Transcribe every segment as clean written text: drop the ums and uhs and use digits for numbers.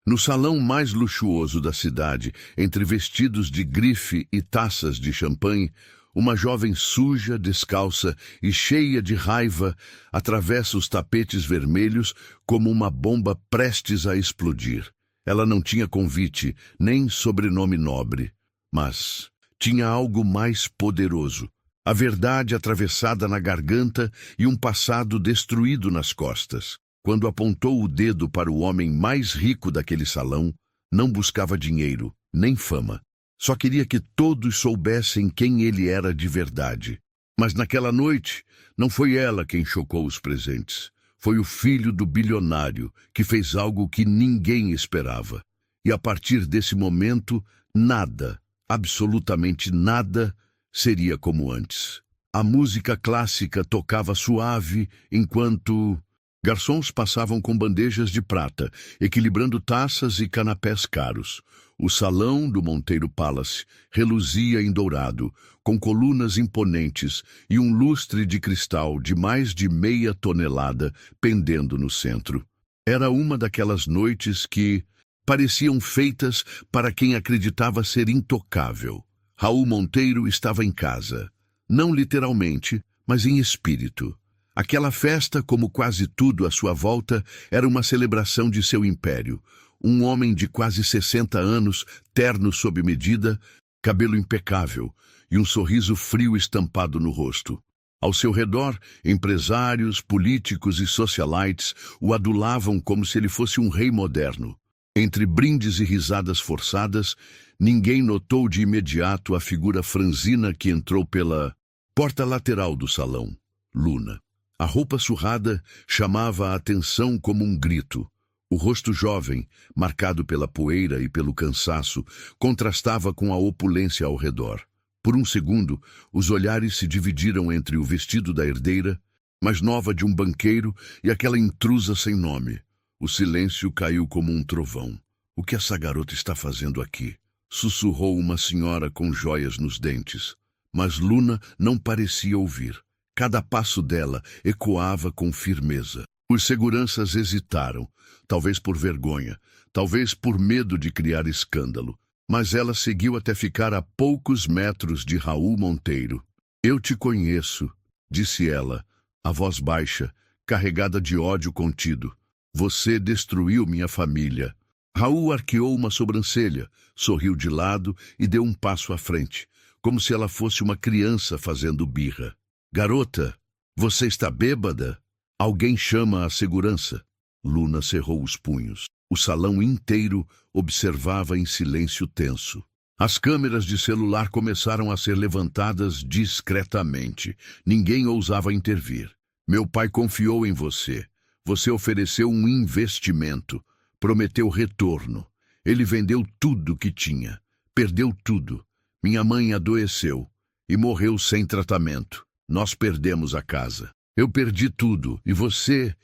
No salão mais luxuoso da cidade, entre vestidos de grife e taças de champanhe, uma jovem suja, descalça e cheia de raiva atravessa os tapetes vermelhos como uma bomba prestes a explodir. Ela não tinha convite, nem sobrenome nobre, mas tinha algo mais poderoso. A verdade atravessada na garganta e um passado destruído nas costas. Quando apontou o dedo para o homem mais rico daquele salão, não buscava dinheiro, nem fama. Só queria que todos soubessem quem ele era de verdade. Mas naquela noite, não foi ela quem chocou os presentes. Foi o filho do bilionário, que fez algo que ninguém esperava. E a partir desse momento, nada, absolutamente nada, seria como antes. A música clássica tocava suave enquanto garçons passavam com bandejas de prata, equilibrando taças e canapés caros. O salão do Monteiro Palace reluzia em dourado, com colunas imponentes e um lustre de cristal de mais de meia tonelada pendendo no centro. Era uma daquelas noites que pareciam feitas para quem acreditava ser intocável. Raul Monteiro estava em casa, não literalmente, mas em espírito. Aquela festa, como quase tudo à sua volta, era uma celebração de seu império. Um homem de quase 60 anos, terno sob medida, cabelo impecável e um sorriso frio estampado no rosto. Ao seu redor, empresários, políticos e socialites o adulavam como se ele fosse um rei moderno. Entre brindes e risadas forçadas, ninguém notou de imediato a figura franzina que entrou pela porta lateral do salão, Luna. A roupa surrada chamava a atenção como um grito. O rosto jovem, marcado pela poeira e pelo cansaço, contrastava com a opulência ao redor. Por um segundo, os olhares se dividiram entre o vestido da herdeira, mais nova de um banqueiro, e aquela intrusa sem nome. O silêncio caiu como um trovão. "O que essa garota está fazendo aqui?" sussurrou uma senhora com joias nos dentes. Mas Luna não parecia ouvir. Cada passo dela ecoava com firmeza. Os seguranças hesitaram, talvez por vergonha, talvez por medo de criar escândalo. Mas ela seguiu até ficar a poucos metros de Raul Monteiro. "Eu te conheço", disse ela, a voz baixa, carregada de ódio contido. "Você destruiu minha família." Raul arqueou uma sobrancelha, sorriu de lado e deu um passo à frente, como se ela fosse uma criança fazendo birra. "Garota, você está bêbada? Alguém chama a segurança." Luna cerrou os punhos. O salão inteiro observava em silêncio tenso. As câmeras de celular começaram a ser levantadas discretamente. Ninguém ousava intervir. "Meu pai confiou em você. Você ofereceu um investimento. Prometeu retorno. Ele vendeu tudo que tinha. Perdeu tudo. Minha mãe adoeceu e morreu sem tratamento. Nós perdemos a casa. Eu perdi tudo. E você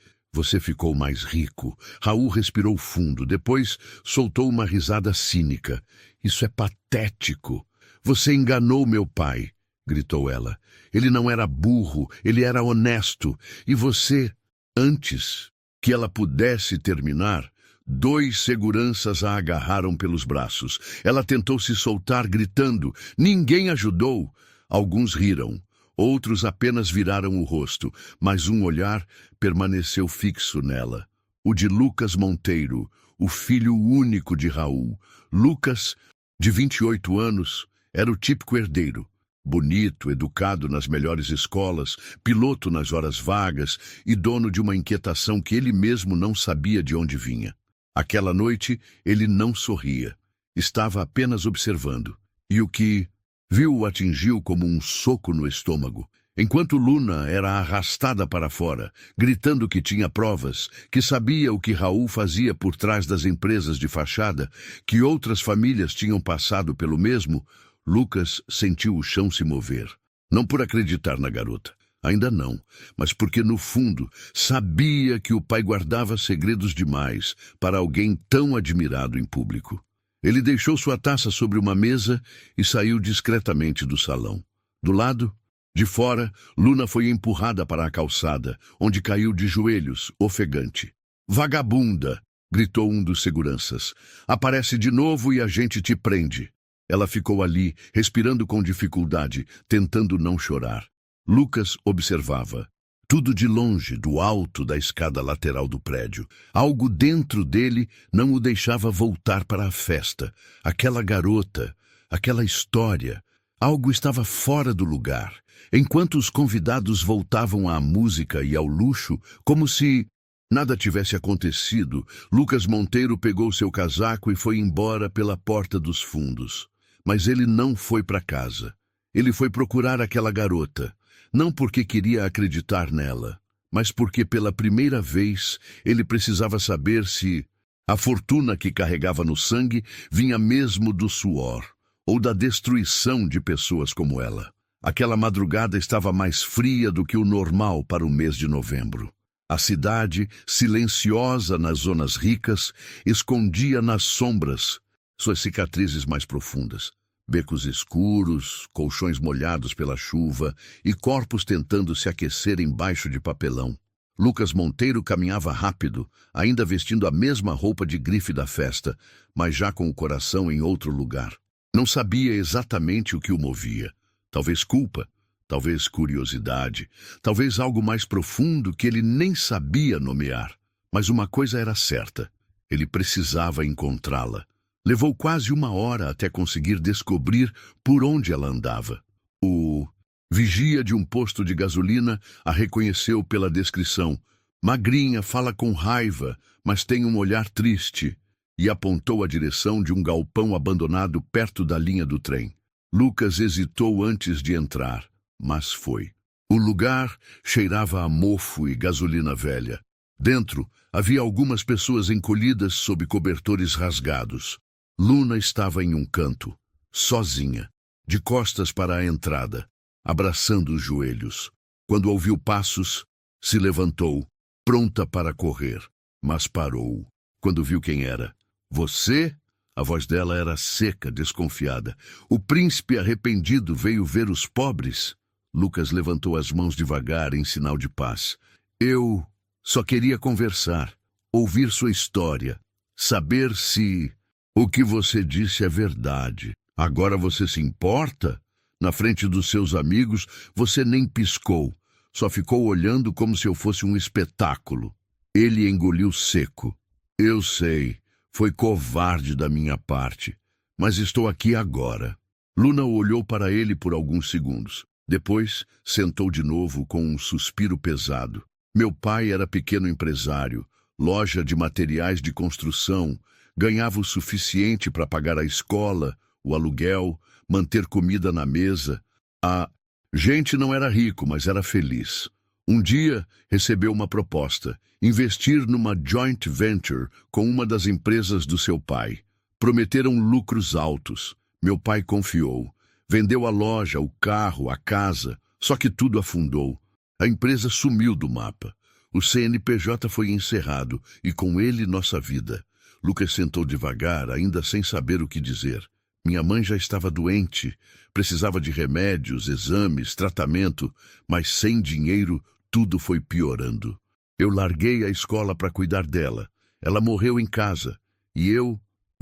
ficou mais rico." Raul respirou fundo. Depois soltou uma risada cínica. "Isso é patético." "Você enganou meu pai", gritou ela. "Ele não era burro, ele era honesto. E você..." Antes que ela pudesse terminar, 2 seguranças a agarraram pelos braços. Ela tentou se soltar, gritando. Ninguém ajudou. Alguns riram. Outros apenas viraram o rosto, mas um olhar permaneceu fixo nela. O de Lucas Monteiro, o filho único de Raul. Lucas, de 28 anos, era o típico herdeiro. Bonito, educado nas melhores escolas, piloto nas horas vagas e dono de uma inquietação que ele mesmo não sabia de onde vinha. Aquela noite, ele não sorria. Estava apenas observando. E o que viu o atingiu como um soco no estômago. Enquanto Luna era arrastada para fora, gritando que tinha provas, que sabia o que Raul fazia por trás das empresas de fachada, que outras famílias tinham passado pelo mesmo, Lucas sentiu o chão se mover. Não por acreditar na garota, ainda não, mas porque no fundo sabia que o pai guardava segredos demais para alguém tão admirado em público. Ele deixou sua taça sobre uma mesa e saiu discretamente do salão. Do lado de fora, Luna foi empurrada para a calçada, onde caiu de joelhos, ofegante. "Vagabunda!" gritou um dos seguranças. Aparece de novo e a gente te prende. Ela ficou ali, respirando com dificuldade, tentando não chorar. Lucas observava. Tudo de longe, do alto da escada lateral do prédio. Algo dentro dele não o deixava voltar para a festa. Aquela garota, aquela história. Algo estava fora do lugar. Enquanto os convidados voltavam à música e ao luxo, como se nada tivesse acontecido, Lucas Monteiro pegou seu casaco e foi embora pela porta dos fundos. Mas ele não foi para casa. Ele foi procurar aquela garota. Não porque queria acreditar nela, mas porque pela primeira vez ele precisava saber se a fortuna que carregava no sangue vinha mesmo do suor ou da destruição de pessoas como ela. Aquela madrugada estava mais fria do que o normal para o mês de novembro. A cidade, silenciosa nas zonas ricas, escondia nas sombras suas cicatrizes mais profundas. Becos escuros, colchões molhados pela chuva e corpos tentando se aquecer embaixo de papelão. Lucas Monteiro caminhava rápido, ainda vestindo a mesma roupa de grife da festa, mas já com o coração em outro lugar. Não sabia exatamente o que o movia. Talvez culpa, talvez curiosidade, talvez algo mais profundo que ele nem sabia nomear. Mas uma coisa era certa, ele precisava encontrá-la. Levou quase 1 hora até conseguir descobrir por onde ela andava. O vigia de um posto de gasolina a reconheceu pela descrição. Magrinha, fala com raiva, mas tem um olhar triste, e apontou a direção de um galpão abandonado perto da linha do trem. Lucas hesitou antes de entrar, mas foi. O lugar cheirava a mofo e gasolina velha. Dentro, havia algumas pessoas encolhidas sob cobertores rasgados. Luna estava em um canto, sozinha, de costas para a entrada, abraçando os joelhos. Quando ouviu passos, se levantou, pronta para correr, mas parou. Quando viu quem era. Você? A voz dela era seca, desconfiada. O príncipe arrependido veio ver os pobres? Lucas levantou as mãos devagar em sinal de paz. Eu só queria conversar, ouvir sua história, saber se o que você disse é verdade. Agora você se importa? Na frente dos seus amigos, você nem piscou. Só ficou olhando como se eu fosse um espetáculo. Ele engoliu seco. Eu sei, foi covarde da minha parte, mas estou aqui agora. Luna olhou para ele por alguns segundos. Depois, sentou de novo com um suspiro pesado. Meu pai era pequeno empresário, loja de materiais de construção, ganhava o suficiente para pagar a escola, o aluguel, manter comida na mesa. A gente não era rico, mas era feliz. Um dia, recebeu uma proposta, investir numa joint venture com uma das empresas do seu pai. Prometeram lucros altos. Meu pai confiou. Vendeu a loja, o carro, a casa, só que tudo afundou. A empresa sumiu do mapa. O CNPJ foi encerrado e com ele nossa vida. Lucas sentou devagar, ainda sem saber o que dizer. Minha mãe já estava doente, precisava de remédios, exames, tratamento, mas sem dinheiro tudo foi piorando. Eu larguei a escola para cuidar dela. Ela morreu em casa. E eu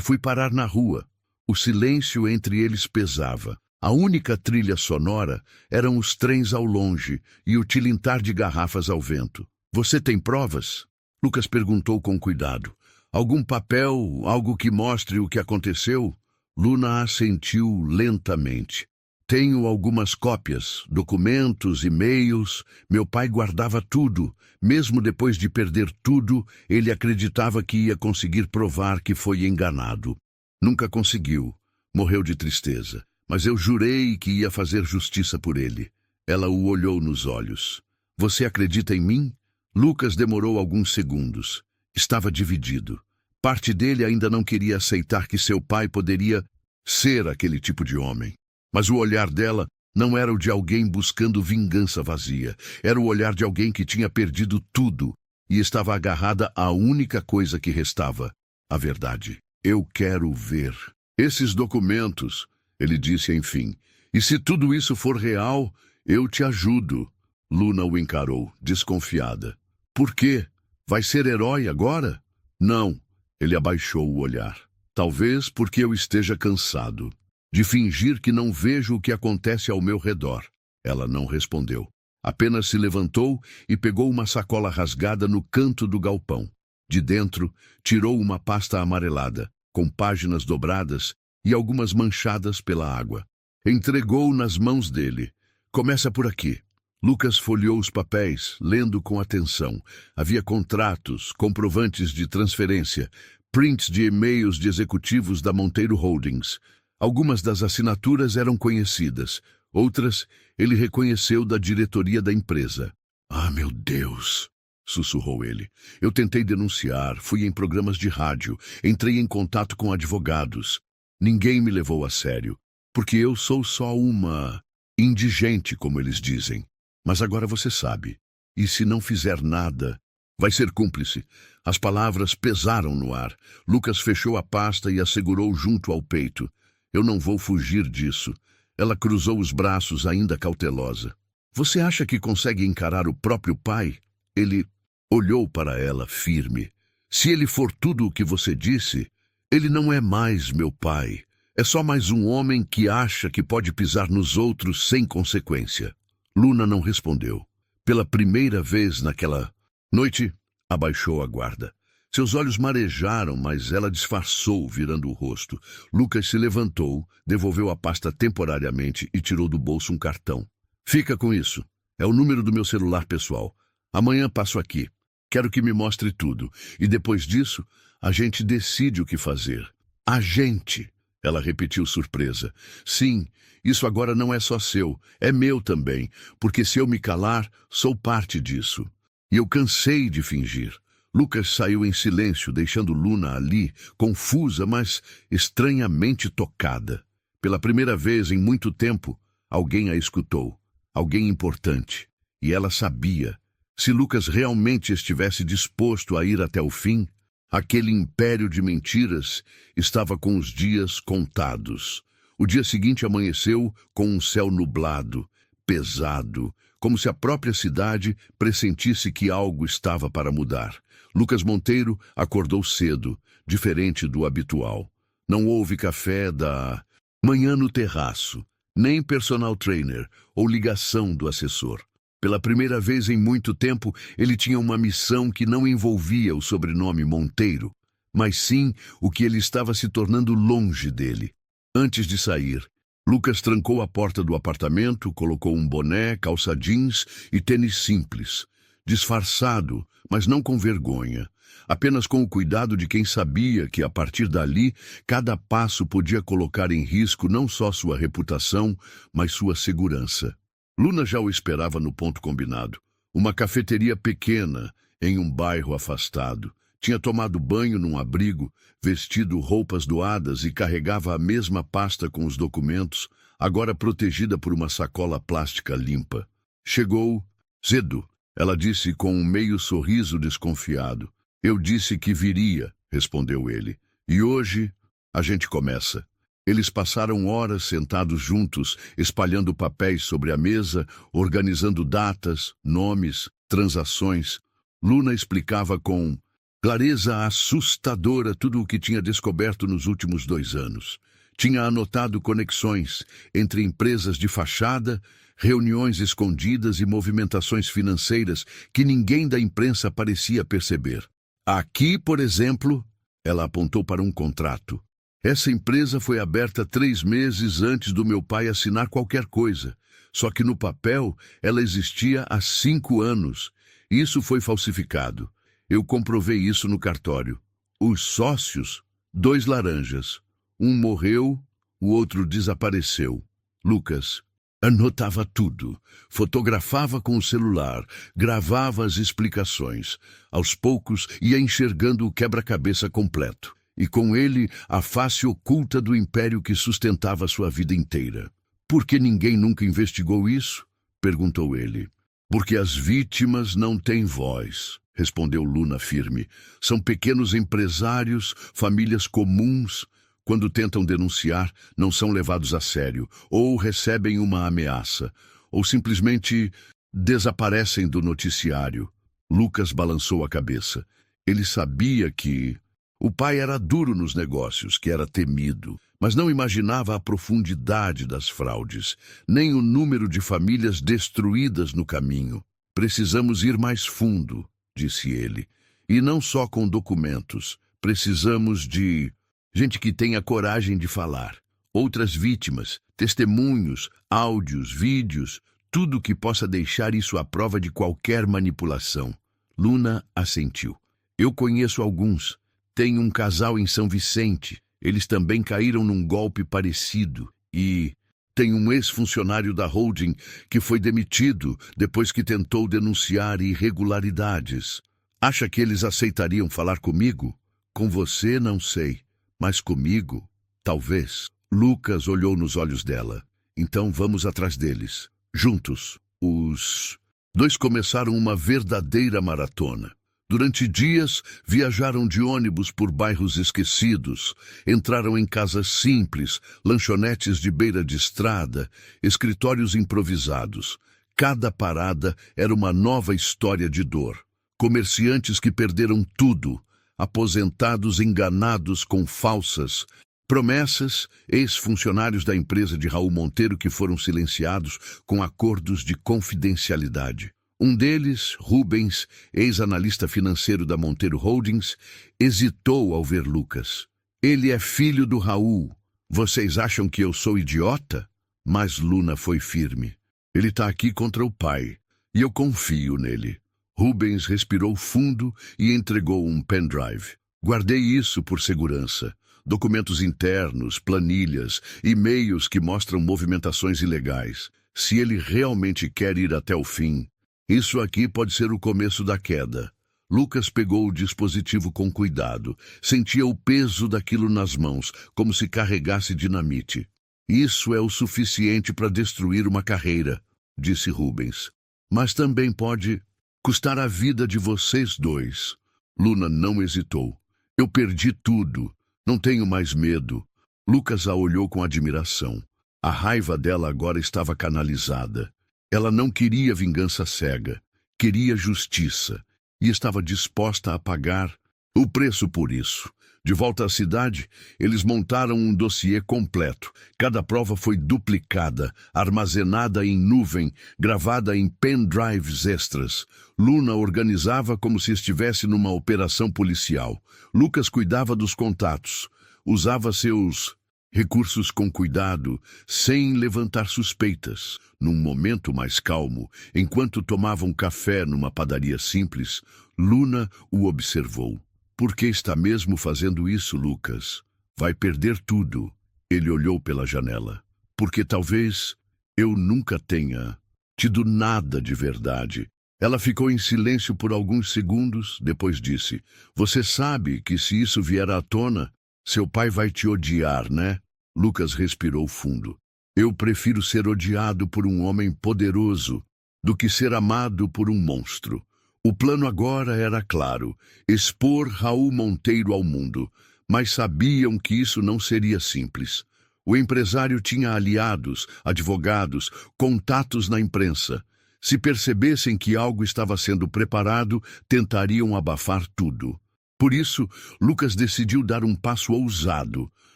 fui parar na rua. O silêncio entre eles pesava. A única trilha sonora eram os trens ao longe e o tilintar de garrafas ao vento. Você tem provas? Lucas perguntou com cuidado. Algum papel, algo que mostre o que aconteceu? Luna assentiu lentamente. Tenho algumas cópias, documentos, e-mails. Meu pai guardava tudo. Mesmo depois de perder tudo, ele acreditava que ia conseguir provar que foi enganado. Nunca conseguiu. Morreu de tristeza. Mas eu jurei que ia fazer justiça por ele. Ela o olhou nos olhos. Você acredita em mim? Lucas demorou alguns segundos. Estava dividido. Parte dele ainda não queria aceitar que seu pai poderia ser aquele tipo de homem. Mas o olhar dela não era o de alguém buscando vingança vazia. Era o olhar de alguém que tinha perdido tudo e estava agarrada à única coisa que restava, a verdade. Eu quero ver esses documentos, ele disse enfim. E se tudo isso for real, eu te ajudo. Luna o encarou, desconfiada. Por quê? Vai ser herói agora? Não, Ele abaixou o olhar. Talvez porque eu esteja cansado de fingir que não vejo o que acontece ao meu redor. Ela não respondeu. Apenas se levantou e pegou uma sacola rasgada no canto do galpão. De dentro, tirou uma pasta amarelada, com páginas dobradas e algumas manchadas pela água. Entregou nas mãos dele. Começa por aqui. Lucas folheou os papéis, lendo com atenção. Havia contratos, comprovantes de transferência, prints de e-mails de executivos da Monteiro Holdings. Algumas das assinaturas eram conhecidas. Outras, ele reconheceu da diretoria da empresa. Ah, meu Deus! Sussurrou ele. Eu tentei denunciar, fui em programas de rádio, entrei em contato com advogados. Ninguém me levou a sério, porque eu sou só uma indigente, como eles dizem. Mas agora você sabe. E se não fizer nada, vai ser cúmplice. As palavras pesaram no ar. Lucas fechou a pasta e a segurou junto ao peito. Eu não vou fugir disso. Ela cruzou os braços, ainda cautelosa. Você acha que consegue encarar o próprio pai? Ele olhou para ela firme. Se ele for tudo o que você disse, ele não é mais meu pai. É só mais um homem que acha que pode pisar nos outros sem consequência. Luna não respondeu. Pela primeira vez naquela noite, abaixou a guarda. Seus olhos marejaram, mas ela disfarçou, virando o rosto. Lucas se levantou, devolveu a pasta temporariamente e tirou do bolso um cartão. Fica com isso. É o número do meu celular pessoal. Amanhã passo aqui. Quero que me mostre tudo. E depois disso, a gente decide o que fazer. A gente, ela repetiu surpresa. Sim, isso agora não é só seu, é meu também, porque se eu me calar, sou parte disso. E eu cansei de fingir. Lucas saiu em silêncio, deixando Luna ali, confusa, mas estranhamente tocada. Pela primeira vez em muito tempo, alguém a escutou. Alguém importante. E ela sabia. Se Lucas realmente estivesse disposto a ir até o fim, aquele império de mentiras estava com os dias contados. O dia seguinte amanheceu com um céu nublado, pesado, como se a própria cidade pressentisse que algo estava para mudar. Lucas Monteiro acordou cedo, diferente do habitual. Não houve café da manhã no terraço, nem personal trainer ou ligação do assessor. Pela primeira vez em muito tempo, ele tinha uma missão que não envolvia o sobrenome Monteiro, mas sim o que ele estava se tornando longe dele. Antes de sair, Lucas trancou a porta do apartamento, colocou um boné, calça jeans e tênis simples. Disfarçado, mas não com vergonha. Apenas com o cuidado de quem sabia que, a partir dali, cada passo podia colocar em risco não só sua reputação, mas sua segurança. Luna já o esperava no ponto combinado. Uma cafeteria pequena, em um bairro afastado. Tinha tomado banho num abrigo, vestido roupas doadas e carregava a mesma pasta com os documentos, agora protegida por uma sacola plástica limpa. Chegou cedo, ela disse com um meio sorriso desconfiado. Eu disse que viria, respondeu ele. E hoje a gente começa. Eles passaram horas sentados juntos, espalhando papéis sobre a mesa, organizando datas, nomes, transações. Luna explicava com clareza assustadora tudo o que tinha descoberto nos últimos 2 anos. Tinha anotado conexões entre empresas de fachada, reuniões escondidas e movimentações financeiras que ninguém da imprensa parecia perceber. Aqui, por exemplo, ela apontou para um contrato. Essa empresa foi aberta 3 meses antes do meu pai assinar qualquer coisa. Só que no papel ela existia há 5 anos. Isso foi falsificado. Eu comprovei isso no cartório. Os sócios, 2 laranjas. Um morreu, o outro desapareceu. Lucas anotava tudo, fotografava com o celular, gravava as explicações. Aos poucos ia enxergando o quebra-cabeça completo. E com ele a face oculta do império que sustentava sua vida inteira. Por que ninguém nunca investigou isso? Perguntou ele. Porque as vítimas não têm voz, respondeu Luna firme. São pequenos empresários, famílias comuns. Quando tentam denunciar, não são levados a sério, ou recebem uma ameaça, ou simplesmente desaparecem do noticiário. Lucas balançou a cabeça. Ele sabia que O pai era duro nos negócios, que era temido, mas não imaginava a profundidade das fraudes, nem o número de famílias destruídas no caminho. Precisamos ir mais fundo, disse ele, e não só com documentos. Precisamos de gente que tenha coragem de falar. Outras vítimas, testemunhos, áudios, vídeos, tudo que possa deixar isso à prova de qualquer manipulação. Luna assentiu. Eu conheço alguns. Tem um casal em São Vicente. Eles também caíram num golpe parecido. E tem um ex-funcionário da holding que foi demitido depois que tentou denunciar irregularidades. Acha que eles aceitariam falar comigo? Com você, não sei. Mas comigo, talvez. Lucas olhou nos olhos dela. Então vamos atrás deles. Juntos. Os dois começaram uma verdadeira maratona. Durante dias, viajaram de ônibus por bairros esquecidos, entraram em casas simples, lanchonetes de beira de estrada, escritórios improvisados. Cada parada era uma nova história de dor. Comerciantes que perderam tudo, aposentados enganados com falsas promessas, ex-funcionários da empresa de Raul Monteiro que foram silenciados com acordos de confidencialidade. Um deles, Rubens, ex-analista financeiro da Monteiro Holdings, hesitou ao ver Lucas. Ele é filho do Raul. Vocês acham que eu sou idiota? Mas Luna foi firme. Ele está aqui contra o pai, e eu confio nele. Rubens respirou fundo e entregou um pendrive. Guardei isso por segurança. Documentos internos, planilhas, e-mails que mostram movimentações ilegais. Se ele realmente quer ir até o fim, isso aqui pode ser o começo da queda. Lucas pegou o dispositivo com cuidado. Sentia o peso daquilo nas mãos, como se carregasse dinamite. Isso é o suficiente para destruir uma carreira, disse Rubens. Mas também pode custar a vida de vocês dois. Luna não hesitou. Eu perdi tudo. Não tenho mais medo. Lucas a olhou com admiração. A raiva dela agora estava canalizada. Ela não queria vingança cega. Queria justiça. E estava disposta a pagar o preço por isso. De volta à cidade, eles montaram um dossiê completo. Cada prova foi duplicada, armazenada em nuvem, gravada em pendrives extras. Luna organizava como se estivesse numa operação policial. Lucas cuidava dos contatos. Usava seus recursos com cuidado, sem levantar suspeitas. Num momento mais calmo, enquanto tomavam café numa padaria simples, Luna o observou. Por que está mesmo fazendo isso, Lucas? Vai perder tudo. Ele olhou pela janela. Porque talvez eu nunca tenha tido nada de verdade. Ela ficou em silêncio por alguns segundos, depois disse: Você sabe que se isso vier à tona, seu pai vai te odiar, né? Lucas respirou fundo. Eu prefiro ser odiado por um homem poderoso do que ser amado por um monstro. O plano agora era claro, expor Raul Monteiro ao mundo, mas sabiam que isso não seria simples. O empresário tinha aliados, advogados, contatos na imprensa. Se percebessem que algo estava sendo preparado, tentariam abafar tudo. Por isso, Lucas decidiu dar um passo ousado,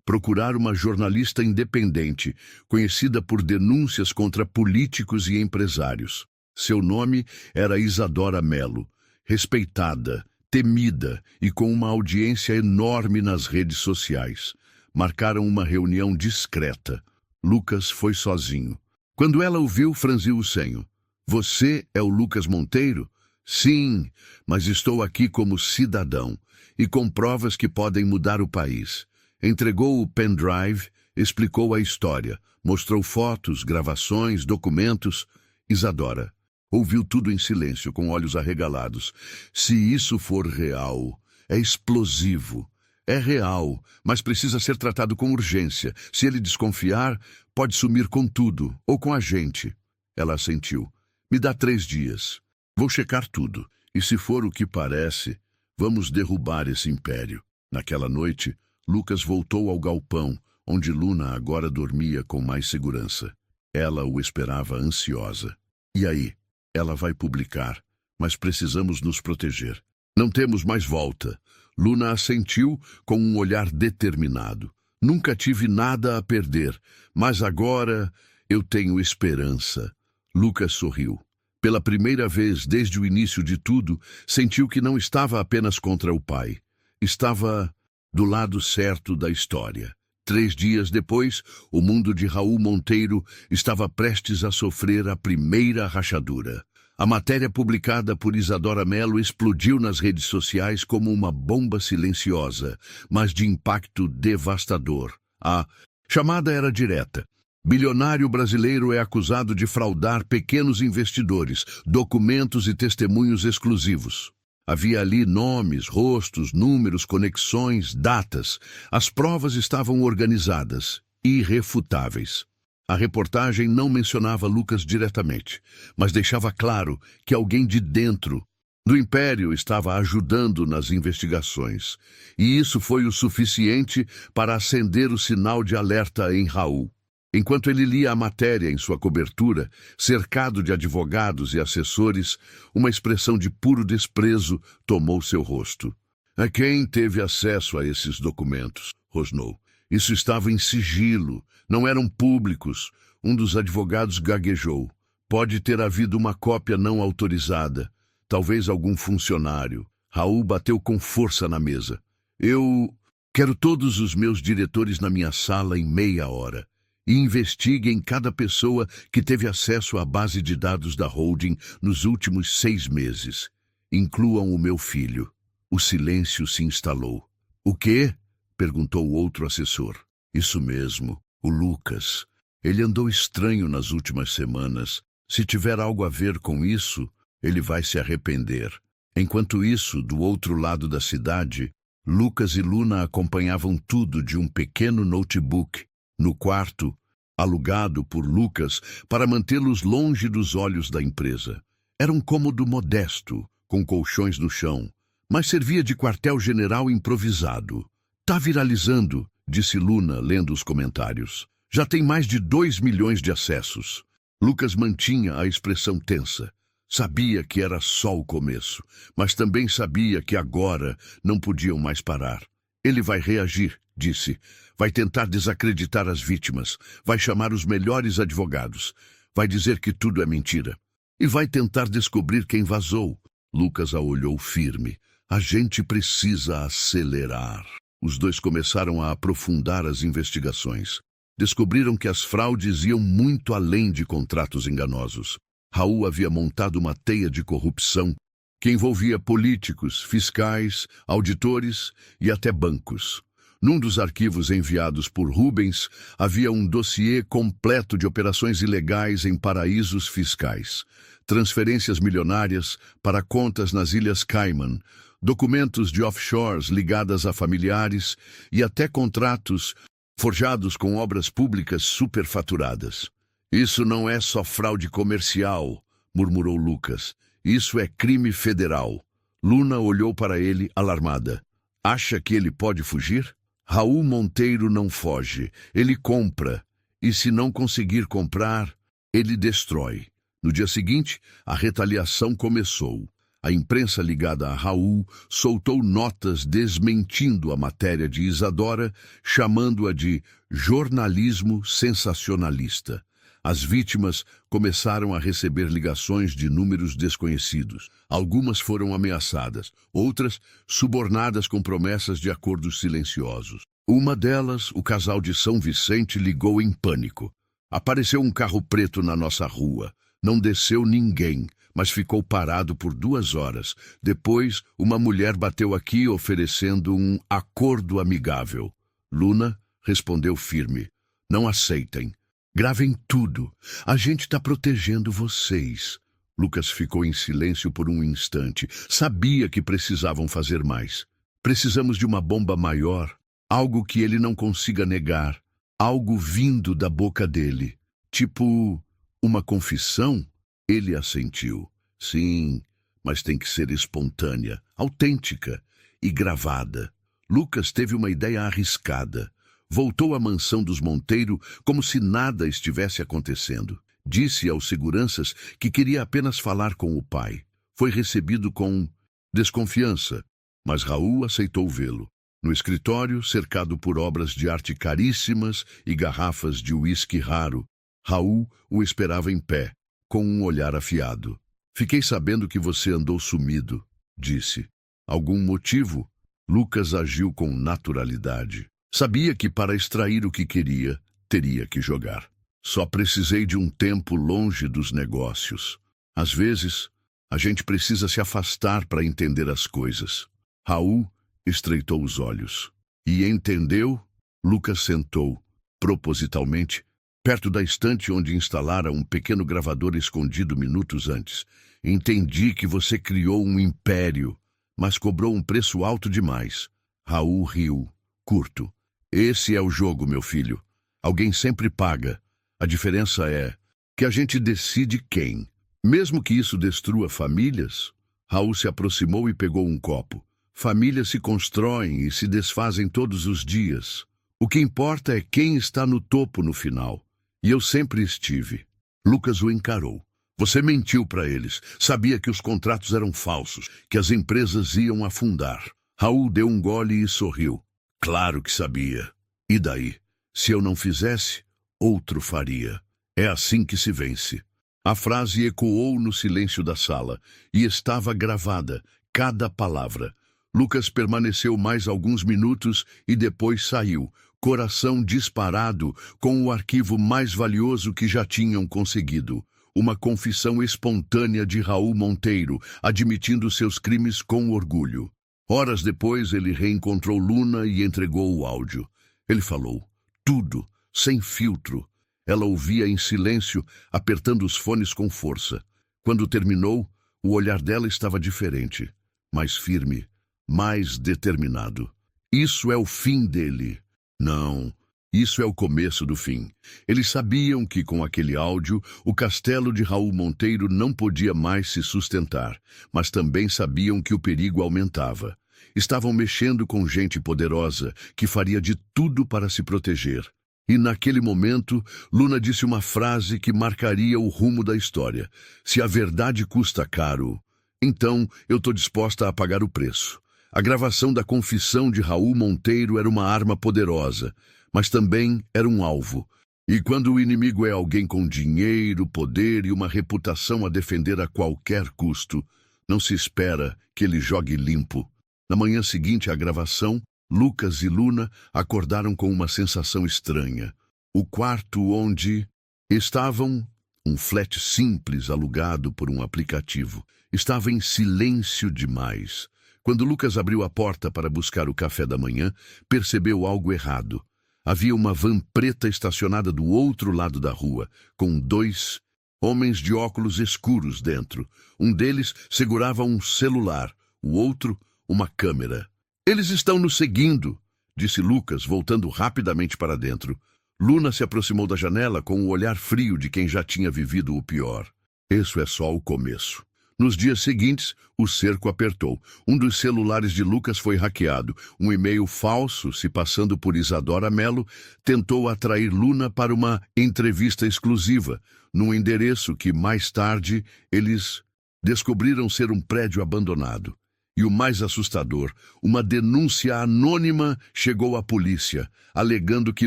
procurar uma jornalista independente, conhecida por denúncias contra políticos e empresários. Seu nome era Isadora Melo, respeitada, temida e com uma audiência enorme nas redes sociais. Marcaram uma reunião discreta. Lucas foi sozinho. Quando ela o viu, franziu o senho. Você é o Lucas Monteiro? Sim, mas estou aqui como cidadão e com provas que podem mudar o país. Entregou o pendrive, explicou a história, mostrou fotos, gravações, documentos. Isadora ouviu tudo em silêncio, com olhos arregalados. Se isso for real, é explosivo. É real, mas precisa ser tratado com urgência. Se ele desconfiar, pode sumir com tudo, ou com a gente. Ela assentiu. Me dá 3 dias. Vou checar tudo. E se for o que parece, vamos derrubar esse império. Naquela noite, Lucas voltou ao galpão, onde Luna agora dormia com mais segurança. Ela o esperava ansiosa. E aí? Ela vai publicar, mas precisamos nos proteger. Não temos mais volta. Luna assentiu com um olhar determinado. Nunca tive nada a perder, mas agora eu tenho esperança. Lucas sorriu. Pela primeira vez desde o início de tudo, sentiu que não estava apenas contra o pai. Estava do lado certo da história. 3 dias depois, o mundo de Raul Monteiro estava prestes a sofrer a primeira rachadura. A matéria publicada por Isadora Mello explodiu nas redes sociais como uma bomba silenciosa, mas de impacto devastador. A chamada era direta. Bilionário brasileiro é acusado de fraudar pequenos investidores, documentos e testemunhos exclusivos. Havia ali nomes, rostos, números, conexões, datas. As provas estavam organizadas, irrefutáveis. A reportagem não mencionava Lucas diretamente, mas deixava claro que alguém de dentro do Império estava ajudando nas investigações. E isso foi o suficiente para acender o sinal de alerta em Raul. Enquanto ele lia a matéria em sua cobertura, cercado de advogados e assessores, uma expressão de puro desprezo tomou seu rosto. "A quem teve acesso a esses documentos?" rosnou. "Isso estava em sigilo, não eram públicos." Um dos advogados gaguejou. "Pode ter havido uma cópia não autorizada, talvez algum funcionário." Raul bateu com força na mesa. "Eu quero todos os meus diretores na minha sala em meia hora. E investiguem cada pessoa que teve acesso à base de dados da holding nos últimos 6 meses. Incluam o meu filho." O silêncio se instalou. "O quê?" perguntou o outro assessor. "Isso mesmo, o Lucas. Ele andou estranho nas últimas semanas. Se tiver algo a ver com isso, ele vai se arrepender." Enquanto isso, do outro lado da cidade, Lucas e Luna acompanhavam tudo de um pequeno notebook no quarto, alugado por Lucas para mantê-los longe dos olhos da empresa. Era um cômodo modesto, com colchões no chão, mas servia de quartel-general improvisado. "Tá viralizando", disse Luna, lendo os comentários. "Já tem mais de 2 milhões de acessos." Lucas mantinha a expressão tensa. Sabia que era só o começo, mas também sabia que agora não podiam mais parar. "Ele vai reagir", disse. "Vai tentar desacreditar as vítimas, vai chamar os melhores advogados, vai dizer que tudo é mentira. E vai tentar descobrir quem vazou." Lucas a olhou firme. "A gente precisa acelerar." Os dois começaram a aprofundar as investigações. Descobriram que as fraudes iam muito além de contratos enganosos. Raul havia montado uma teia de corrupção que envolvia políticos, fiscais, auditores e até bancos. Num dos arquivos enviados por Rubens, havia um dossiê completo de operações ilegais em paraísos fiscais, transferências milionárias para contas nas Ilhas Cayman, documentos de offshores ligadas a familiares e até contratos forjados com obras públicas superfaturadas. "Isso não é só fraude comercial", murmurou Lucas. "Isso é crime federal." Luna olhou para ele, alarmada. "Acha que ele pode fugir?" "Raul Monteiro não foge, ele compra, e se não conseguir comprar, ele destrói." No dia seguinte, a retaliação começou. A imprensa ligada a Raul soltou notas desmentindo a matéria de Isadora, chamando-a de jornalismo sensacionalista. As vítimas começaram a receber ligações de números desconhecidos. Algumas foram ameaçadas, outras subornadas com promessas de acordos silenciosos. Uma delas, o casal de São Vicente, ligou em pânico. "Apareceu um carro preto na nossa rua. Não desceu ninguém, mas ficou parado por 2 horas. Depois, uma mulher bateu aqui oferecendo um acordo amigável." Luna respondeu firme. "Não aceitem. Gravem tudo. A gente está protegendo vocês." Lucas ficou em silêncio por um instante. Sabia que precisavam fazer mais. "Precisamos de uma bomba maior, algo que ele não consiga negar, algo vindo da boca dele. Tipo, uma confissão?" Ele assentiu. "Sim, mas tem que ser espontânea, autêntica e gravada." Lucas teve uma ideia arriscada. Voltou à mansão dos Monteiro como se nada estivesse acontecendo. Disse aos seguranças que queria apenas falar com o pai. Foi recebido com desconfiança. mas Raul aceitou vê-lo. No escritório, cercado por obras de arte caríssimas e garrafas de uísque raro, Raul o esperava em pé, com um olhar afiado. Fiquei sabendo que você andou sumido, disse. Algum motivo? Lucas agiu com naturalidade. Sabia que para extrair o que queria, teria que jogar. Só precisei de um tempo longe dos negócios. Às vezes, a gente precisa se afastar para entender as coisas. Raul estreitou os olhos. E entendeu? Lucas sentou, propositalmente, perto da estante onde instalara um pequeno gravador escondido minutos antes. Entendi que você criou um império, mas cobrou um preço alto demais. Raul riu, curto. Esse é o jogo, meu filho. Alguém sempre paga. A diferença é que a gente decide quem. Mesmo que isso destrua famílias, Raul se aproximou e pegou um copo. Famílias se constroem e se desfazem todos os dias. O que importa é quem está no topo no final. E eu sempre estive. Lucas o encarou. Você mentiu para eles. Sabia que os contratos eram falsos, que as empresas iam afundar. Raul deu um gole e sorriu. Claro que sabia. E daí? Se eu não fizesse, outro faria. É assim que se vence. A frase ecoou no silêncio da sala e estava gravada, cada palavra. Lucas permaneceu mais alguns minutos e depois saiu, coração disparado, com o arquivo mais valioso que já tinham conseguido. Uma confissão espontânea de Raul Monteiro, admitindo seus crimes com orgulho. Horas depois, ele reencontrou Luna e entregou o áudio. Ele falou, tudo, sem filtro. Ela ouvia em silêncio, apertando os fones com força. Quando terminou, o olhar dela estava diferente, mais firme, mais determinado. Isso é o fim dele. Não, isso é o começo do fim. Eles sabiam que, com aquele áudio, o castelo de Raul Monteiro não podia mais se sustentar, mas também sabiam que o perigo aumentava. Estavam mexendo com gente poderosa, que faria de tudo para se proteger. E naquele momento, Luna disse uma frase que marcaria o rumo da história. Se a verdade custa caro, então eu estou disposta a pagar o preço. A gravação da confissão de Raul Monteiro era uma arma poderosa, mas também era um alvo. E quando o inimigo é alguém com dinheiro, poder e uma reputação a defender a qualquer custo, não se espera que ele jogue limpo. Na manhã seguinte à gravação, Lucas e Luna acordaram com uma sensação estranha. O quarto onde estavam, um flat simples alugado por um aplicativo, estava em silêncio demais. Quando Lucas abriu a porta para buscar o café da manhã, percebeu algo errado. Havia uma van preta estacionada do outro lado da rua, com 2 homens de óculos escuros dentro. Um deles segurava um celular, o outro, uma câmera. Eles estão nos seguindo, disse Lucas, voltando rapidamente para dentro. Luna se aproximou da janela com o olhar frio de quem já tinha vivido o pior. Isso é só o começo. Nos dias seguintes, o cerco apertou. Um dos celulares de Lucas foi hackeado. Um e-mail falso, se passando por Isadora Mello, tentou atrair Luna para uma entrevista exclusiva, num endereço que, mais tarde, eles descobriram ser um prédio abandonado. E o mais assustador, uma denúncia anônima chegou à polícia, alegando que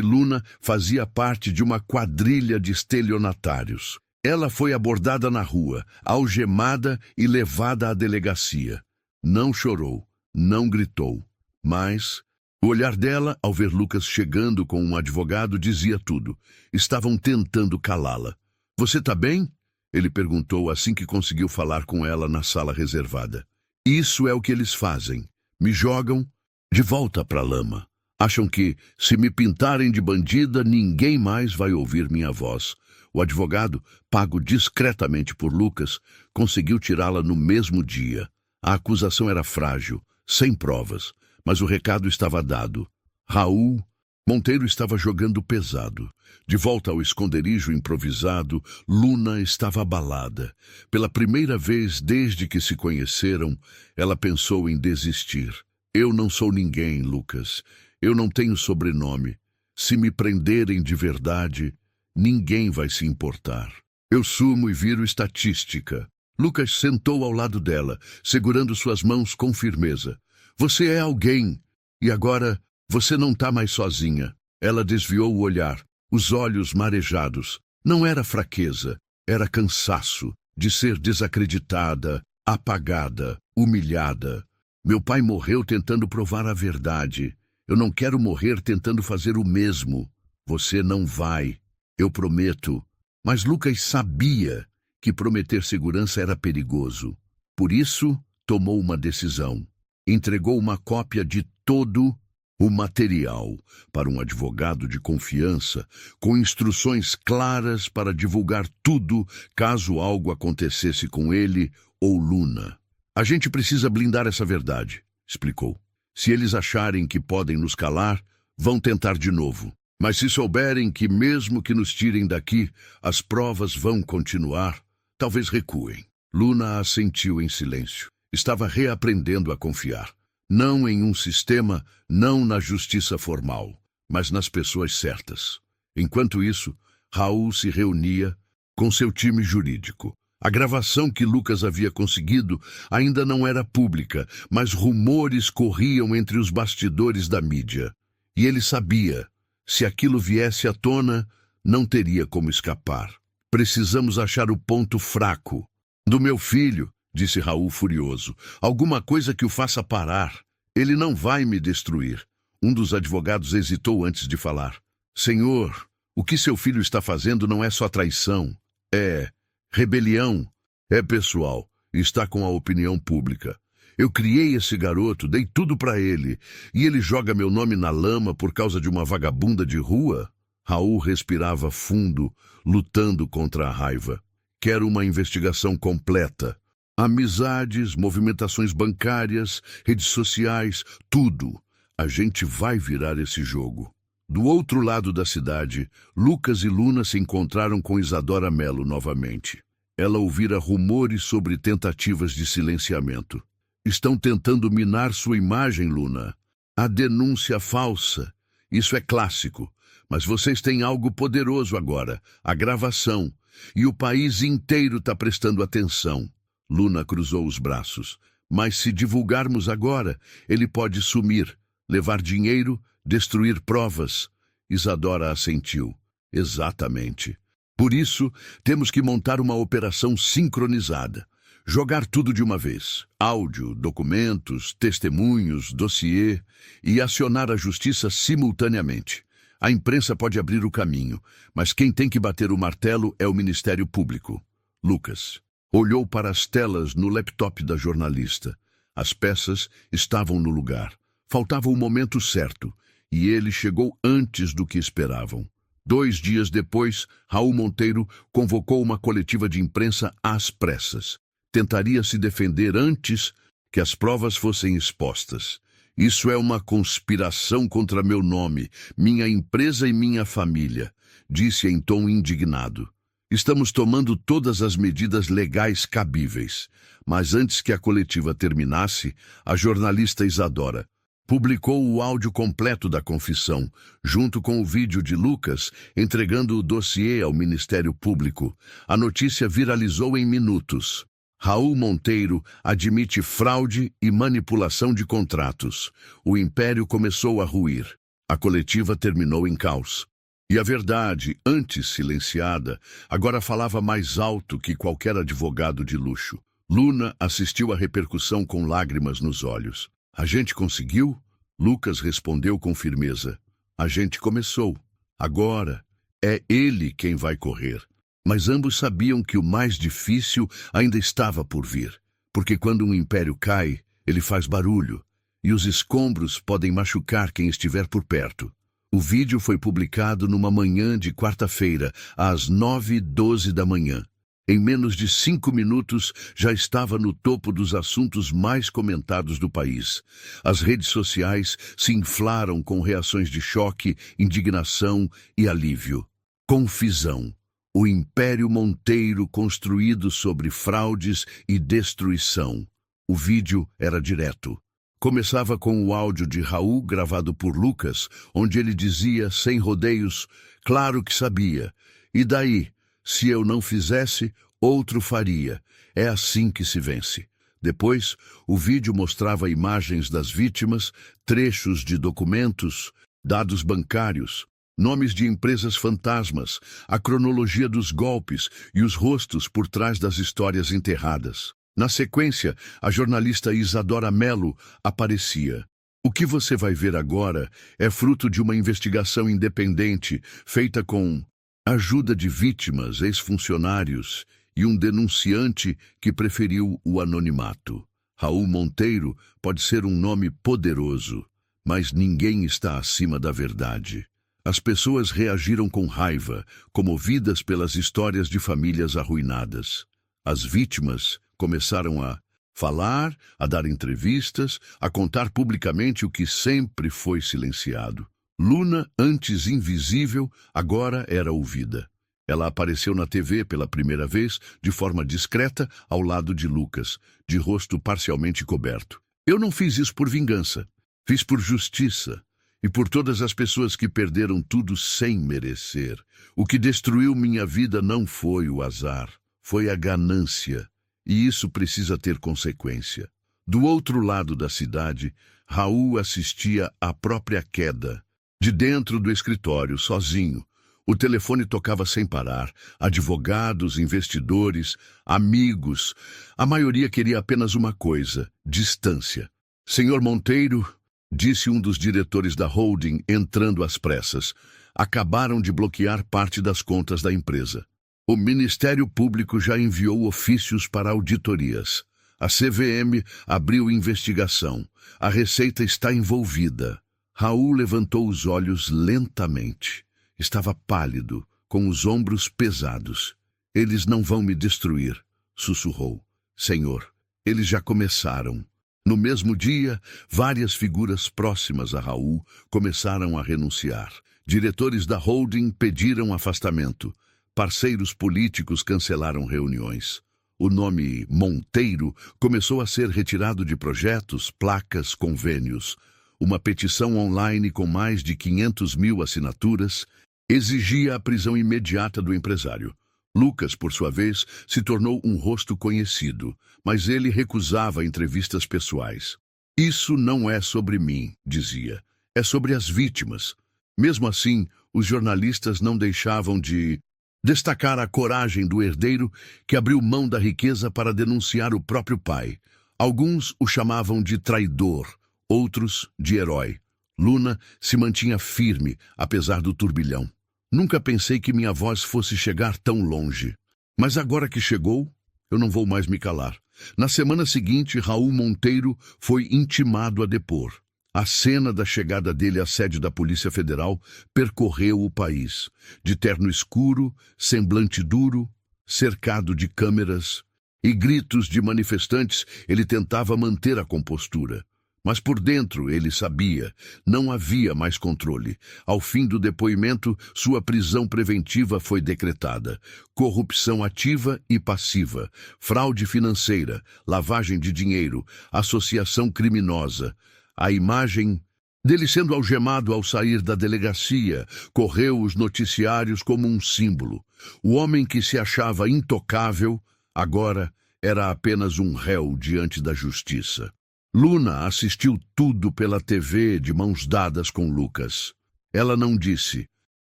Luna fazia parte de uma quadrilha de estelionatários. Ela foi abordada na rua, algemada e levada à delegacia. Não chorou, não gritou, mas o olhar dela, ao ver Lucas chegando com um advogado, dizia tudo. Estavam tentando calá-la. Você tá bem? Ele perguntou assim que conseguiu falar com ela na sala reservada. Isso é o que eles fazem. Me jogam de volta para a lama. Acham que, se me pintarem de bandida, ninguém mais vai ouvir minha voz. O advogado, pago discretamente por Lucas, conseguiu tirá-la no mesmo dia. A acusação era frágil, sem provas, mas o recado estava dado. Raul Monteiro estava jogando pesado. De volta ao esconderijo improvisado, Luna estava abalada. Pela primeira vez desde que se conheceram, ela pensou em desistir. Eu não sou ninguém, Lucas. Eu não tenho sobrenome. Se me prenderem de verdade, ninguém vai se importar. Eu sumo e viro estatística. Lucas sentou ao lado dela, segurando suas mãos com firmeza. Você é alguém. E agora você não está mais sozinha. Ela desviou o olhar, os olhos marejados. Não era fraqueza, era cansaço de ser desacreditada, apagada, humilhada. Meu pai morreu tentando provar a verdade. Eu não quero morrer tentando fazer o mesmo. Você não vai, eu prometo. Mas Lucas sabia que prometer segurança era perigoso. Por isso, tomou uma decisão. Entregou uma cópia de todo o material para um advogado de confiança, com instruções claras para divulgar tudo caso algo acontecesse com ele ou Luna. A gente precisa blindar essa verdade, explicou. Se eles acharem que podem nos calar, vão tentar de novo. Mas se souberem que mesmo que nos tirem daqui, as provas vão continuar, talvez recuem. Luna assentiu em silêncio. Estava reaprendendo a confiar. Não em um sistema, não na justiça formal, mas nas pessoas certas. Enquanto isso, Raul se reunia com seu time jurídico. A gravação que Lucas havia conseguido ainda não era pública, mas rumores corriam entre os bastidores da mídia. E ele sabia, se aquilo viesse à tona, não teria como escapar. Precisamos achar o ponto fraco. Do meu filho, disse Raul furioso. Alguma coisa que o faça parar. Ele não vai me destruir. Um dos advogados hesitou antes de falar. Senhor, o que seu filho está fazendo não é só traição. É rebelião. É pessoal. Está com a opinião pública. Eu criei esse garoto, dei tudo para ele. E ele joga meu nome na lama por causa de uma vagabunda de rua? Raul respirava fundo, lutando contra a raiva. Quero uma investigação completa. Amizades, movimentações bancárias, redes sociais, tudo. A gente vai virar esse jogo. Do outro lado da cidade, Lucas e Luna se encontraram com Isadora Mello novamente. Ela ouvira rumores sobre tentativas de silenciamento. Estão tentando minar sua imagem, Luna. A denúncia falsa. Isso é clássico. Mas vocês têm algo poderoso agora, a gravação. E o país inteiro está prestando atenção. Luna cruzou os braços. Mas se divulgarmos agora, ele pode sumir, levar dinheiro, destruir provas. Isadora assentiu. Exatamente. Por isso, temos que montar uma operação sincronizada. Jogar tudo de uma vez. Áudio, documentos, testemunhos, dossiê e acionar a justiça simultaneamente. A imprensa pode abrir o caminho, mas quem tem que bater o martelo é o Ministério Público. Lucas olhou para as telas no laptop da jornalista. As peças estavam no lugar. Faltava o momento certo, e ele chegou antes do que esperavam. 2 dias depois, Raul Monteiro convocou uma coletiva de imprensa às pressas. Tentaria se defender antes que as provas fossem expostas. Isso é uma conspiração contra meu nome, minha empresa e minha família, disse em tom indignado. Estamos tomando todas as medidas legais cabíveis. Mas antes que a coletiva terminasse, a jornalista Isadora publicou o áudio completo da confissão, junto com o vídeo de Lucas entregando o dossiê ao Ministério Público. A notícia viralizou em minutos. Raul Monteiro admite fraude e manipulação de contratos. O império começou a ruir. A coletiva terminou em caos. E a verdade, antes silenciada, agora falava mais alto que qualquer advogado de luxo. Luna assistiu à repercussão com lágrimas nos olhos. A gente conseguiu? Lucas respondeu com firmeza. A gente começou. Agora é ele quem vai correr. Mas ambos sabiam que o mais difícil ainda estava por vir. Porque quando um império cai, ele faz barulho. E os escombros podem machucar quem estiver por perto. O vídeo foi publicado numa manhã de quarta-feira, às 9h12 da manhã. Em menos de 5 minutos, já estava no topo dos assuntos mais comentados do país. As redes sociais se inflaram com reações de choque, indignação e alívio. Confusão. O Império Monteiro construído sobre fraudes e destruição. O vídeo era direto. Começava com o áudio de Raul gravado por Lucas, onde ele dizia, sem rodeios, claro que sabia. E daí? Se eu não fizesse, outro faria. É assim que se vence. Depois, o vídeo mostrava imagens das vítimas, trechos de documentos, dados bancários, nomes de empresas fantasmas, a cronologia dos golpes e os rostos por trás das histórias enterradas. Na sequência, a jornalista Isadora Mello aparecia. O que você vai ver agora é fruto de uma investigação independente feita com ajuda de vítimas, ex-funcionários e um denunciante que preferiu o anonimato. Raul Monteiro pode ser um nome poderoso, mas ninguém está acima da verdade. As pessoas reagiram com raiva, comovidas pelas histórias de famílias arruinadas. As vítimas começaram a falar, a dar entrevistas, a contar publicamente o que sempre foi silenciado. Luna, antes invisível, agora era ouvida. Ela apareceu na TV pela primeira vez, de forma discreta, ao lado de Lucas, de rosto parcialmente coberto. Eu não fiz isso por vingança. Fiz por justiça. E por todas as pessoas que perderam tudo sem merecer. O que destruiu minha vida não foi o azar, foi a ganância. E isso precisa ter consequência. Do outro lado da cidade, Raul assistia à própria queda. De dentro do escritório, sozinho. O telefone tocava sem parar. Advogados, investidores, amigos. A maioria queria apenas uma coisa: distância. Senhor Monteiro, disse um dos diretores da holding, entrando às pressas, acabaram de bloquear parte das contas da empresa. O Ministério Público já enviou ofícios para auditorias. A CVM abriu investigação. A Receita está envolvida. Raul levantou os olhos lentamente. Estava pálido, com os ombros pesados. Eles não vão me destruir, sussurrou. Senhor, eles já começaram. No mesmo dia, várias figuras próximas a Raul começaram a renunciar. Diretores da holding pediram afastamento. Parceiros políticos cancelaram reuniões. O nome Monteiro começou a ser retirado de projetos, placas, convênios. Uma petição online com mais de 500 mil assinaturas exigia a prisão imediata do empresário. Lucas, por sua vez, se tornou um rosto conhecido, mas ele recusava entrevistas pessoais. Isso não é sobre mim, dizia. É sobre as vítimas. Mesmo assim, os jornalistas não deixavam de destacar a coragem do herdeiro que abriu mão da riqueza para denunciar o próprio pai. Alguns o chamavam de traidor, outros de herói. Luna se mantinha firme, apesar do turbilhão. Nunca pensei que minha voz fosse chegar tão longe. Mas agora que chegou, eu não vou mais me calar. Na semana seguinte, Raul Monteiro foi intimado a depor. A cena da chegada dele à sede da Polícia Federal percorreu o país. De terno escuro, semblante duro, cercado de câmeras e gritos de manifestantes, ele tentava manter a compostura. Mas por dentro, ele sabia, não havia mais controle. Ao fim do depoimento, sua prisão preventiva foi decretada. Corrupção ativa e passiva, fraude financeira, lavagem de dinheiro, associação criminosa. A imagem dele sendo algemado ao sair da delegacia correu os noticiários como um símbolo. O homem que se achava intocável, agora era apenas um réu diante da justiça. Luna assistiu tudo pela TV de mãos dadas com Lucas. Ela não disse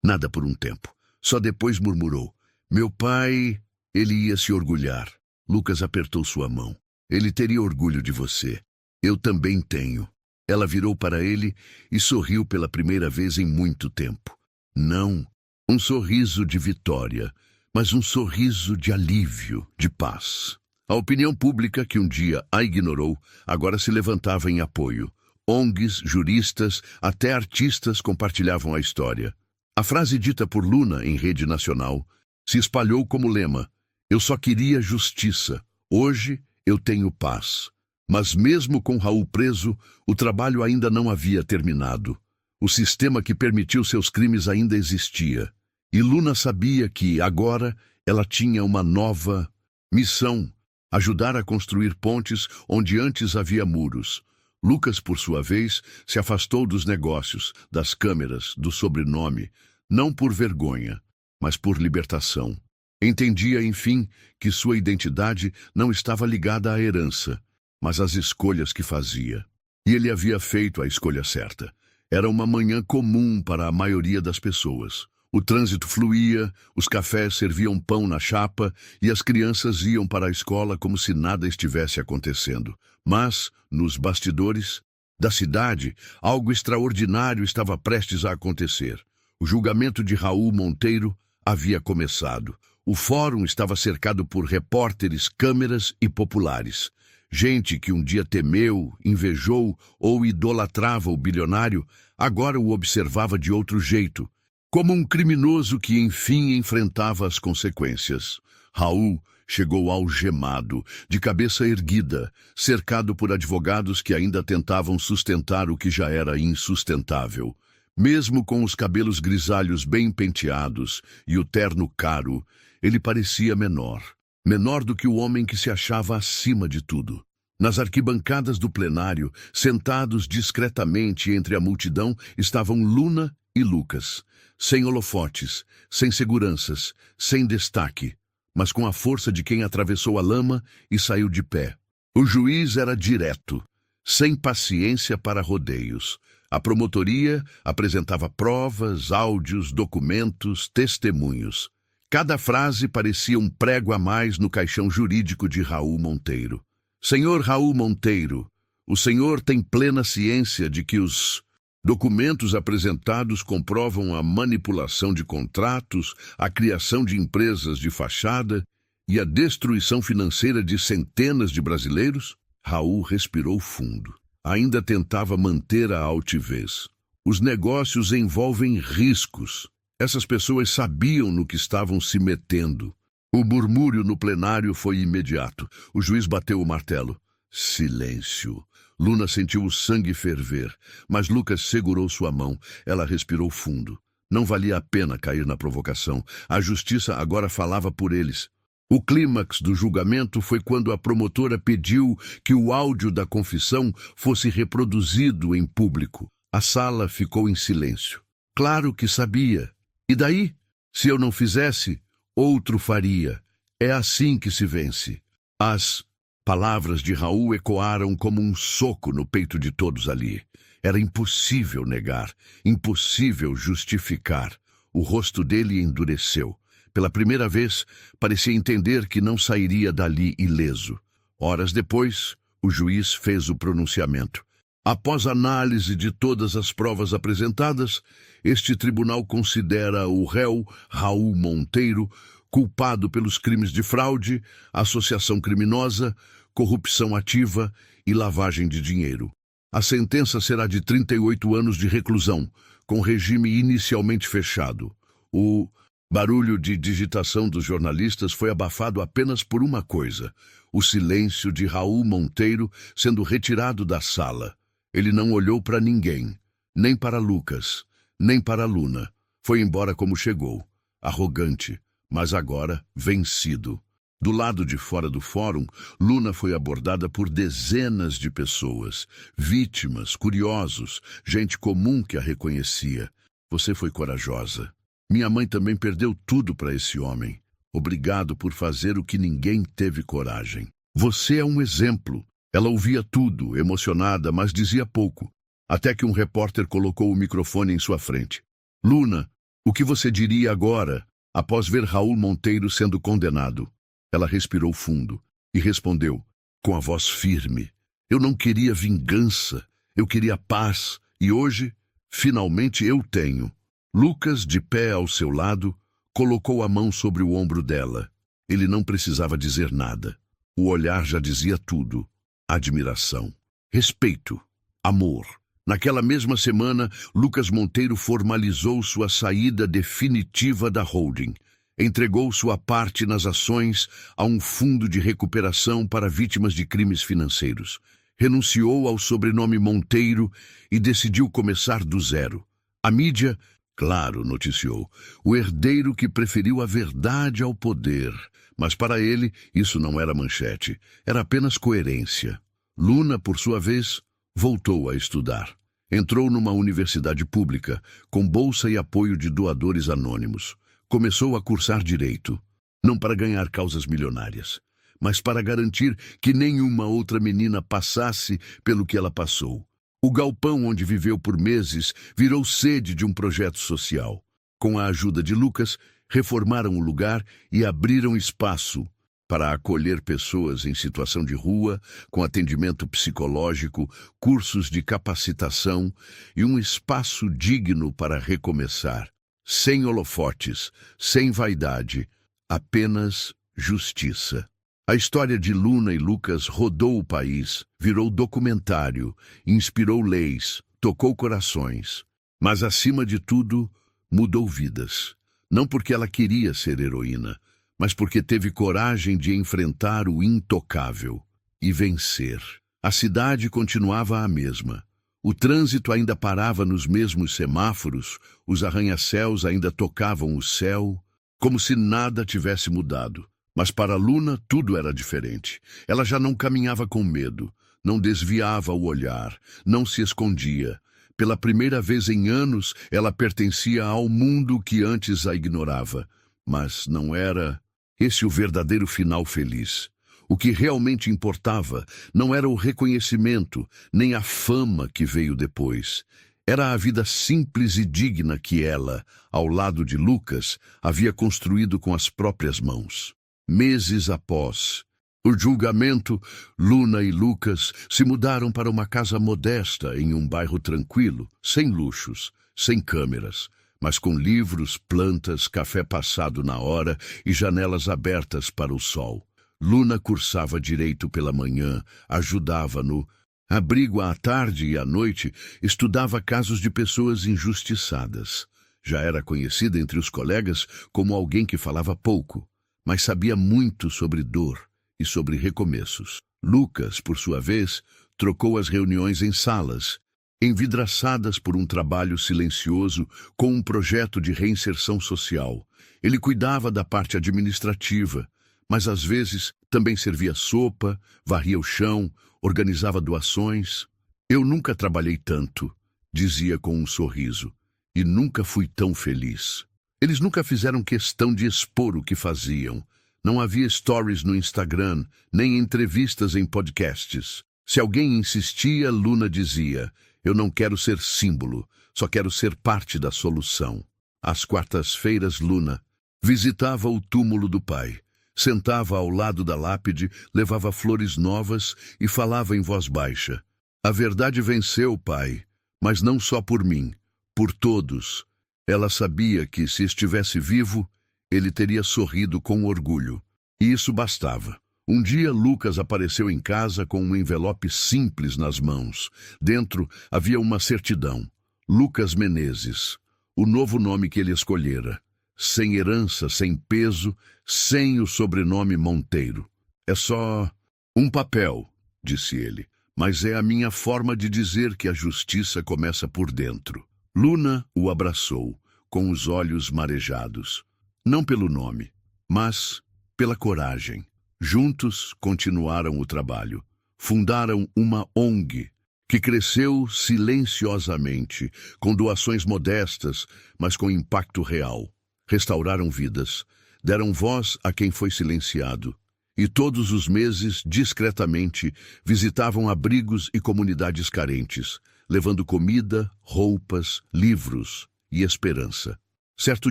nada por um tempo. Só depois murmurou: meu pai, ele ia se orgulhar. Lucas apertou sua mão. Ele teria orgulho de você. Eu também tenho. Ela virou para ele e sorriu pela primeira vez em muito tempo. Não um sorriso de vitória, mas um sorriso de alívio, de paz. A opinião pública, que um dia a ignorou, agora se levantava em apoio. ONGs, juristas, até artistas compartilhavam a história. A frase dita por Luna em rede nacional se espalhou como lema: eu só queria justiça. Hoje eu tenho paz. Mas mesmo com Raul preso, o trabalho ainda não havia terminado. O sistema que permitiu seus crimes ainda existia. E Luna sabia que, agora, ela tinha uma nova missão: ajudar a construir pontes onde antes havia muros. Lucas, por sua vez, se afastou dos negócios, das câmeras, do sobrenome, não por vergonha, mas por libertação. Entendia, enfim, que sua identidade não estava ligada à herança. mas as escolhas que fazia. E ele havia feito a escolha certa. Era uma manhã comum para a maioria das pessoas. O trânsito fluía, os cafés serviam pão na chapa e as crianças iam para a escola como se nada estivesse acontecendo. Mas, nos bastidores da cidade, algo extraordinário estava prestes a acontecer. O julgamento de Raul Monteiro havia começado. O fórum estava cercado por repórteres, câmeras e populares. Gente que um dia temeu, invejou ou idolatrava o bilionário, agora o observava de outro jeito, como um criminoso que enfim enfrentava as consequências. Raul chegou algemado, de cabeça erguida, cercado por advogados que ainda tentavam sustentar o que já era insustentável. Mesmo com os cabelos grisalhos bem penteados e o terno caro, ele parecia menor. Menor do que o homem que se achava acima de tudo. Nas arquibancadas do plenário, sentados discretamente entre a multidão, estavam Luna e Lucas, sem holofotes, sem seguranças, sem destaque, mas com a força de quem atravessou a lama e saiu de pé. O juiz era direto, sem paciência para rodeios. A promotoria apresentava provas, áudios, documentos, testemunhos. Cada frase parecia um prego a mais no caixão jurídico de Raul Monteiro. Senhor Raul Monteiro, o senhor tem plena ciência de que os documentos apresentados comprovam a manipulação de contratos, a criação de empresas de fachada e a destruição financeira de centenas de brasileiros? Raul respirou fundo. Ainda tentava manter a altivez. Os negócios envolvem riscos. Essas pessoas sabiam no que estavam se metendo. O murmúrio no plenário foi imediato. O juiz bateu o martelo. Silêncio. Luna sentiu o sangue ferver, mas Lucas segurou sua mão. Ela respirou fundo. Não valia a pena cair na provocação. A justiça agora falava por eles. O clímax do julgamento foi quando a promotora pediu que o áudio da confissão fosse reproduzido em público. A sala ficou em silêncio. Claro que sabia. E daí? Se eu não fizesse, outro faria. É assim que se vence. As palavras de Raul ecoaram como um soco no peito de todos ali. Era impossível negar, impossível justificar. O rosto dele endureceu. Pela primeira vez, parecia entender que não sairia dali ileso. Horas depois, o juiz fez o pronunciamento. Após análise de todas as provas apresentadas, este tribunal considera o réu Raul Monteiro culpado pelos crimes de fraude, associação criminosa, corrupção ativa e lavagem de dinheiro. A sentença será de 38 anos de reclusão, com regime inicialmente fechado. O barulho de digitação dos jornalistas foi abafado apenas por uma coisa: o silêncio de Raul Monteiro sendo retirado da sala. Ele não olhou para ninguém, nem para Lucas, nem para Luna. Foi embora como chegou, arrogante, mas agora vencido. Do lado de fora do fórum, Luna foi abordada por dezenas de pessoas, vítimas, curiosos, gente comum que a reconhecia. Você foi corajosa. Minha mãe também perdeu tudo para esse homem. Obrigado por fazer o que ninguém teve coragem. Você é um exemplo. Ela ouvia tudo, emocionada, mas dizia pouco, até que um repórter colocou o microfone em sua frente. Luna, o que você diria agora, após ver Raul Monteiro sendo condenado? Ela respirou fundo e respondeu, com a voz firme: eu não queria vingança, eu queria paz, e hoje, finalmente eu tenho. Lucas, de pé ao seu lado, colocou a mão sobre o ombro dela. Ele não precisava dizer nada. O olhar já dizia tudo. Admiração, respeito, amor. Naquela mesma semana, Lucas Monteiro formalizou sua saída definitiva da holding. Entregou sua parte nas ações a um fundo de recuperação para vítimas de crimes financeiros. Renunciou ao sobrenome Monteiro e decidiu começar do zero. A mídia, claro, noticiou, o herdeiro que preferiu a verdade ao poder. Mas para ele, isso não era manchete, era apenas coerência. Luna, por sua vez, voltou a estudar. Entrou numa universidade pública, com bolsa e apoio de doadores anônimos. Começou a cursar direito, não para ganhar causas milionárias, mas para garantir que nenhuma outra menina passasse pelo que ela passou. O galpão onde viveu por meses virou sede de um projeto social. Com a ajuda de Lucas, reformaram o lugar e abriram espaço para acolher pessoas em situação de rua, com atendimento psicológico, cursos de capacitação e um espaço digno para recomeçar. Sem holofotes, sem vaidade, apenas justiça. A história de Luna e Lucas rodou o país, virou documentário, inspirou leis, tocou corações. Mas, acima de tudo, mudou vidas. Não porque ela queria ser heroína, mas porque teve coragem de enfrentar o intocável e vencer. A cidade continuava a mesma. O trânsito ainda parava nos mesmos semáforos, os arranha-céus ainda tocavam o céu, como se nada tivesse mudado. Mas para Luna tudo era diferente. Ela já não caminhava com medo, não desviava o olhar, não se escondia. Pela primeira vez em anos, ela pertencia ao mundo que antes a ignorava. Mas não era esse o verdadeiro final feliz. O que realmente importava não era o reconhecimento, nem a fama que veio depois. Era a vida simples e digna que ela, ao lado de Lucas, havia construído com as próprias mãos. Meses após o julgamento, Luna e Lucas se mudaram para uma casa modesta em um bairro tranquilo, sem luxos, sem câmeras, mas com livros, plantas, café passado na hora e janelas abertas para o sol. Luna cursava direito pela manhã, ajudava no abrigo à tarde e à noite, estudava casos de pessoas injustiçadas. Já era conhecida entre os colegas como alguém que falava pouco, mas sabia muito sobre dor e sobre recomeços. Lucas, por sua vez, trocou as reuniões em salas, envidraçadas por um trabalho silencioso com um projeto de reinserção social. Ele cuidava da parte administrativa, mas às vezes também servia sopa, varria o chão, organizava doações. Eu nunca trabalhei tanto, dizia com um sorriso, e nunca fui tão feliz. Eles nunca fizeram questão de expor o que faziam. Não havia stories no Instagram, nem entrevistas em podcasts. Se alguém insistia, Luna dizia: eu não quero ser símbolo, só quero ser parte da solução. Às quartas-feiras, Luna visitava o túmulo do pai. Sentava ao lado da lápide, levava flores novas e falava em voz baixa. A verdade venceu, pai, mas não só por mim, por todos. Ela sabia que, se estivesse vivo, ele teria sorrido com orgulho. E isso bastava. Um dia, Lucas apareceu em casa com um envelope simples nas mãos. Dentro havia uma certidão. Lucas Menezes, o novo nome que ele escolhera. Sem herança, sem peso, sem o sobrenome Monteiro. É só um papel, disse ele, mas é a minha forma de dizer que a justiça começa por dentro. Luna o abraçou, com os olhos marejados. Não pelo nome, mas pela coragem. Juntos continuaram o trabalho. Fundaram uma ONG que cresceu silenciosamente, com doações modestas, mas com impacto real. Restauraram vidas, deram voz a quem foi silenciado, e todos os meses, discretamente, visitavam abrigos e comunidades carentes, levando comida, roupas, livros e esperança. Certo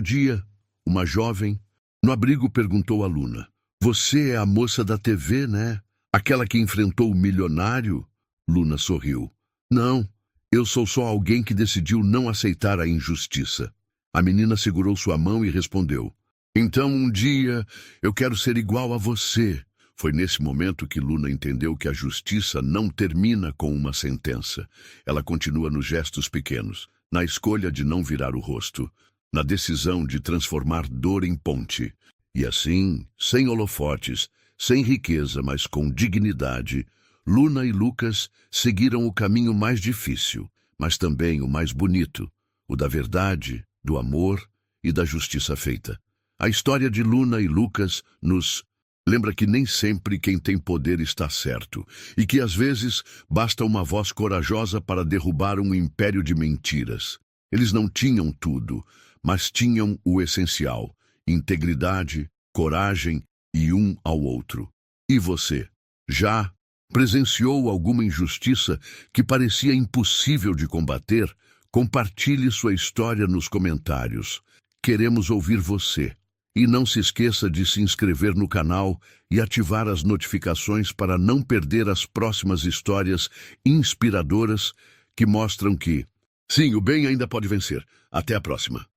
dia, uma jovem, no abrigo, perguntou a Luna: você é a moça da TV, né? Aquela que enfrentou o milionário? Luna sorriu. Não, eu sou só alguém que decidiu não aceitar a injustiça. A menina segurou sua mão e respondeu: então um dia eu quero ser igual a você. Foi nesse momento que Luna entendeu que a justiça não termina com uma sentença. Ela continua nos gestos pequenos, na escolha de não virar o rosto, na decisão de transformar dor em ponte. E assim, sem holofotes, sem riqueza, mas com dignidade, Luna e Lucas seguiram o caminho mais difícil, mas também o mais bonito, o da verdade, do amor e da justiça feita. A história de Luna e Lucas nos lembra que nem sempre quem tem poder está certo, e que às vezes basta uma voz corajosa para derrubar um império de mentiras. Eles não tinham tudo, mas tinham o essencial: integridade, coragem e um ao outro. E você? Já presenciou alguma injustiça que parecia impossível de combater? Compartilhe sua história nos comentários. Queremos ouvir você. E não se esqueça de se inscrever no canal e ativar as notificações para não perder as próximas histórias inspiradoras que mostram que, sim, o bem ainda pode vencer. Até a próxima.